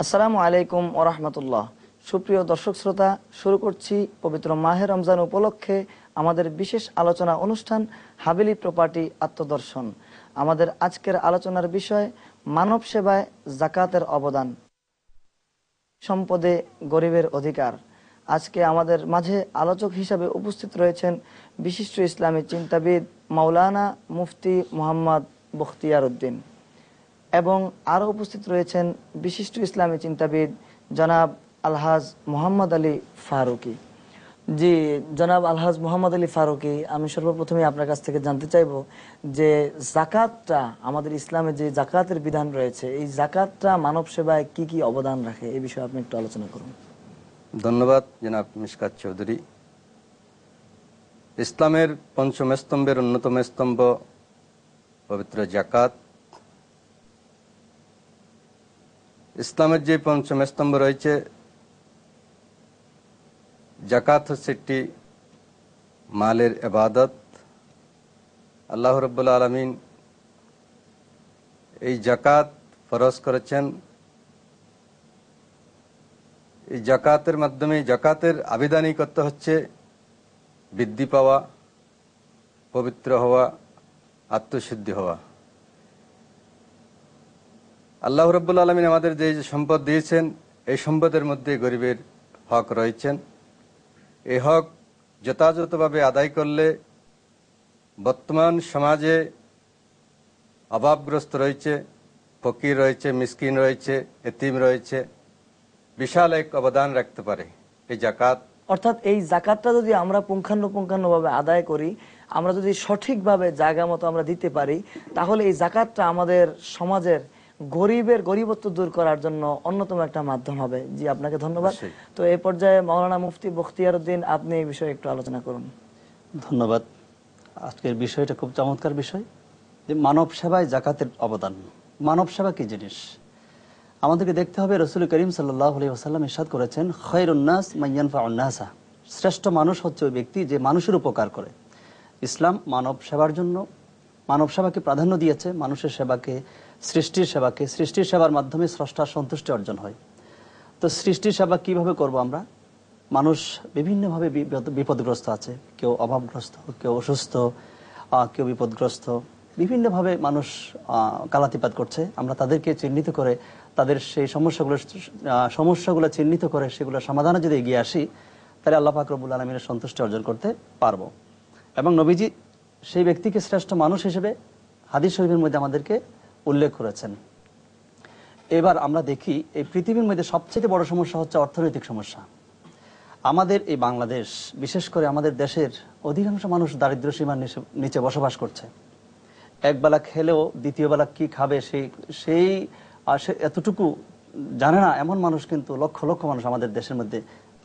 আসসালামু আলাইকুম ওরহমতুল্লাহ। সুপ্রিয় দর্শক শ্রোতা, শুরু করছি পবিত্র মাহে রমজান উপলক্ষে আমাদের বিশেষ আলোচনা অনুষ্ঠান হাবিলি প্রপার্টি আত্মদর্শন। আমাদের আজকের আলোচনার বিষয় মানব সেবায় জাকাতের অবদান, সম্পদে গরিবের অধিকার। আজকে আমাদের মাঝে আলোচক হিসাবে উপস্থিত রয়েছেন বিশিষ্ট ইসলামী চিন্তাবিদ মাওলানা মুফতি মোহাম্মদ বখতিয়ার উদ্দিন, এবং আরও উপস্থিত রয়েছেন বিশিষ্ট ইসলামী চিন্তাবিদ জনাব আলহাজ মোহাম্মদ আলী ফারুকি। জি জনাব আলহাজ মোহাম্মদ আলী ফারুকি, আমি সর্বপ্রথমে আপনার কাছ থেকে জানতে চাইব যে জাকাতটা, আমাদের ইসলামে যে জাকাতের বিধান রয়েছে, এই জাকাতটা মানব সেবায় কি কি অবদান রাখে, এই বিষয়ে আপনি একটু আলোচনা করুন। ধন্যবাদ জনাব মিশকাত চৌধুরী। ইসলামের পঞ্চম স্তম্ভের অন্যতম স্তম্ভ পবিত্র জাকাত। ইসলামের যে পঞ্চম স্তম্ভ রয়েছে, জাকাত হচ্ছে একটি মালের ইবাদত। আল্লাহ রাব্বুল আলামিন এই জাকাত ফরজ করেছেন। এই জাকাতের মাধ্যমে, জাকাতের আবিধানিকতা হচ্ছে বৃদ্ধি পাওয়া, পবিত্র হওয়া, আত্মশুদ্ধি হওয়া। আল্লাহ রাব্বুল আলামিন আমাদের যে সম্পদ দিয়েছেন, এই সম্পদের মধ্যে গরিবের হক রয়েছেন। এই হক যথাযথভাবে আদায় করলে বর্তমান সমাজে অভাবগ্রস্ত রয়েছে, ফকির রয়েছে, মিসকিন রয়েছে, এতিম রয়েছে, বিশাল এক অবদান রাখতে পারে এই জাকাত। অর্থাৎ এই জাকাতটা যদি আমরা পুঙ্খানুপুঙ্খানুভাবে আদায় করি, আমরা যদি সঠিকভাবে জায়গা মতো আমরা দিতে পারি, তাহলে এই জাকাতটা আমাদের সমাজের গরিবের গরিবত্ব দূর করার জন্য অন্যতম একটা মাধ্যম হবে। জি, আপনাকে ধন্যবাদ। তো এই পর্যায়ে মাওলানা মুফতি বখতিয়ার উদ্দিন, আপনি এই বিষয়ে একটু আলোচনা করুন। ধন্যবাদ। আজকের বিষয়টা খুব চমৎকার বিষয়, যে মানব সেবায় জাকাতের অবদান। মানব সেবা কি জিনিস আমাদেরকে দেখতে হবে। রাসূল করিম সাল্লাল্লাহু আলাইহি ওয়াসাল্লাম ইরশাদ করেছেন, খায়রুন নাস মান ইয়ানফাউন নাসা, শ্রেষ্ঠ মানুষ হচ্ছে ওই ব্যক্তি যে মানুষের উপকার করে। ইসলাম মানব সেবার জন্য মানব সেবাকে প্রাধান্য দিয়েছে, মানুষের সেবাকে, সৃষ্টির সেবাকে। সৃষ্টির সেবার মাধ্যমে স্রষ্টার সন্তুষ্টি অর্জন হয়। তো সৃষ্টির সেবা কিভাবে করব আমরা? মানুষ বিভিন্নভাবে বিপদগ্রস্ত আছে, কেউ অভাবগ্রস্ত, কেউ অসুস্থ, কেউ বিপদগ্রস্ত, বিভিন্নভাবে মানুষ কালাতিপাত করছে। আমরা তাদেরকে চিহ্নিত করে, তাদের সেই সমস্যাগুলো চিহ্নিত করে সেগুলো সমাধানে যদি এগিয়ে আসি, তাহলে আল্লাহ পাক রব্বুল আলামিনের সন্তুষ্টি অর্জন করতে পারবো। এবং নবীজি সেই ব্যক্তিকে শ্রেষ্ঠ মানুষ হিসেবে হাদিস শরীফের মধ্যে আমাদেরকে উল্লেখ করেছেন। এবার আমরা দেখি, এই পৃথিবীর মধ্যে সবচেয়ে বড় সমস্যা হচ্ছে অর্থনৈতিক সমস্যা। আমাদের এই বাংলাদেশ, বিশেষ করে আমাদের দেশের অধিকাংশ মানুষ দারিদ্র সীমার নিচে বসবাস করছে। একবেলা খেলেও দ্বিতীয় বেলা কি খাবে সেই এতটুকু জানে না, এমন মানুষ কিন্তু লক্ষ লক্ষ মানুষ আমাদের দেশের মধ্যে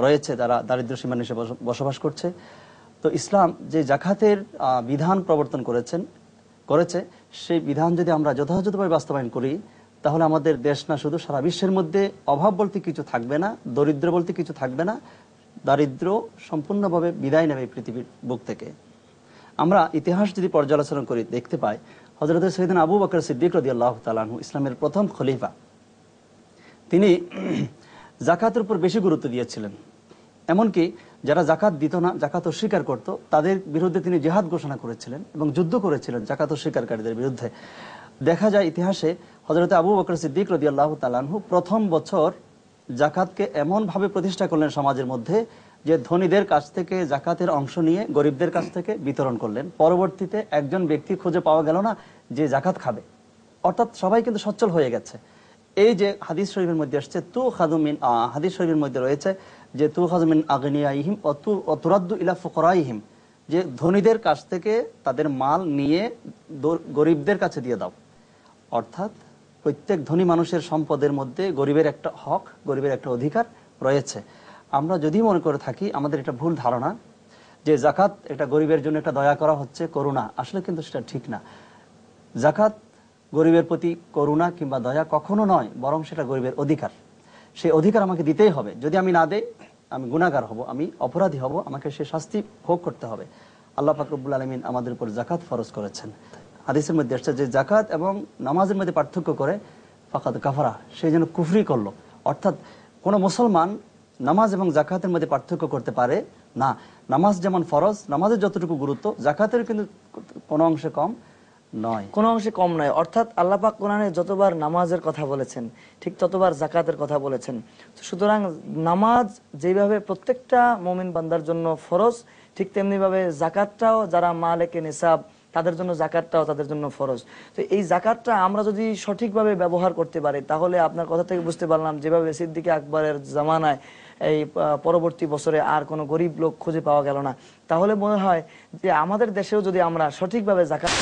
রয়েছে, যারা দারিদ্র সীমার নিচে বসবাস করছে। তো ইসলাম যে জাকাতের বিধান প্রবর্তন করেছে, সেই বিধান যদি আমরা যথাযথভাবে বাস্তবায়ন করি, তাহলে আমাদের দেশ না, শুধু সারা বিশ্বের মধ্যে অভাব বলতে কিছু থাকবে না, দরিদ্র বলতে কিছু থাকবে না। দারিদ্র সম্পূর্ণভাবে বিদায় নেবে পৃথিবীর বুক থেকে। আমরা ইতিহাস যদি পর্যালোচনা করি, দেখতে পাই হযরত সাইয়েদনা আবু বকর সিদ্দিক রাদিয়াল্লাহু তাআলা আনহু, ইসলামের প্রথম খলিফা, তিনি জাকাতের উপর বেশি গুরুত্ব দিয়েছিলেন। এমনকি যারা জাকাত দিত না, জাকাত অস্বীকার করত, তাদের বিরুদ্ধে তিনি জিহাদ ঘোষণা করেছিলেন এবং যুদ্ধ করেছিলেন জাকাত অস্বীকারীদের বিরুদ্ধে। দেখা যায় ইতিহাসে হযরত আবু বকর সিদ্দিক রাদিয়াল্লাহু তাআলা আনহু প্রথম বছর জাকাতকে এমনভাবে প্রতিষ্ঠা করলেন সমাজের মধ্যে, যে ধনীদের কাছ থেকে জাকাতের অংশ নিয়ে গরিবদের কাছ থেকে বিতরণ করলেন। পরবর্তীতে একজন ব্যক্তি খুঁজে পাওয়া গেল না যে জাকাত খাবে, অর্থাৎ সবাই কিন্তু সচ্ছল হয়ে গেছে। এই যে হাদিস শরীফের মধ্যে আসছে, হাদিস শরীফের মধ্যে রয়েছে যে তু খাজমিন আগনিয়াইহিম ও তুরাদ্দু ইলা ফুকরাইহিম, যে ধনীদের কাছ থেকে তাদের মাল নিয়ে গরিবদের কাছে দিয়ে দাও। অর্থাৎ প্রত্যেক ধনী মানুষের সম্পদের মধ্যে গরিবের একটা হক, গরিবের একটা অধিকার রয়েছে। আমরা যদি মনে করে থাকি, আমাদের এটা ভুল ধারণা যে জাকাত এটা গরিবের জন্য একটা দয়া করা হচ্ছে, করুণা, আসলে কিন্তু সেটা ঠিক না। জাকাত গরিবের প্রতি করুণা কিংবা দয়া কখনো নয়, বরং সেটা গরিবের অধিকার। সেই অধিকার আমাকে দিতেই হবে। যদি আমি না দেই, আমি গুনাহগার হব, আমি অপরাধী হব, আমাকে সে শাস্তি ভোগ করতে হবে। আল্লাহ পাক রব্বুল আলামিন আমাদের উপর জাকাত ফরজ করেছেন। হাদিসের মধ্যে আসছে যে জাকাত এবং নামাজের মধ্যে পার্থক্য করে ফাকাদ কাফারা, সে যেন কুফরি করলো। অর্থাৎ কোনো মুসলমান নামাজ এবং জাকাতের মধ্যে পার্থক্য করতে পারে না। নামাজ যেমন ফরজ, নামাজের যতটুকু গুরুত্ব জাকাতের কিন্তু কোনো অংশে কম নয়, কোনো অংশে কম নয়। অর্থাৎ আল্লাহ পাক কোরআনে যতবার নামাজের কথা বলেছেন ঠিক ততবার জাকাতের কথা বলেছেন। সুতরাং নামাজ যেভাবে প্রত্যেকটা মুমিন বান্দার জন্য ফরজ, ঠিক তেমনি ভাবে জাকাতটাও যারা মালিকে নিসাব তাদের জন্য জাকাতটাও তাদের জন্য ফরজ। তো এই জাকাতটা আমরা যদি সঠিকভাবে ব্যবহার করতে পারি, তাহলে আপনার কথা থেকে বুঝতে পারলাম যেভাবে সিদ্দিক আকবরের জামানায় এই পরবর্তী বছরে আর কোনো গরিব লোক খুঁজে পাওয়া গেল না, তাহলে মনে হয় যে আমাদের দেশেও যদি আমরা সঠিকভাবে জাকাত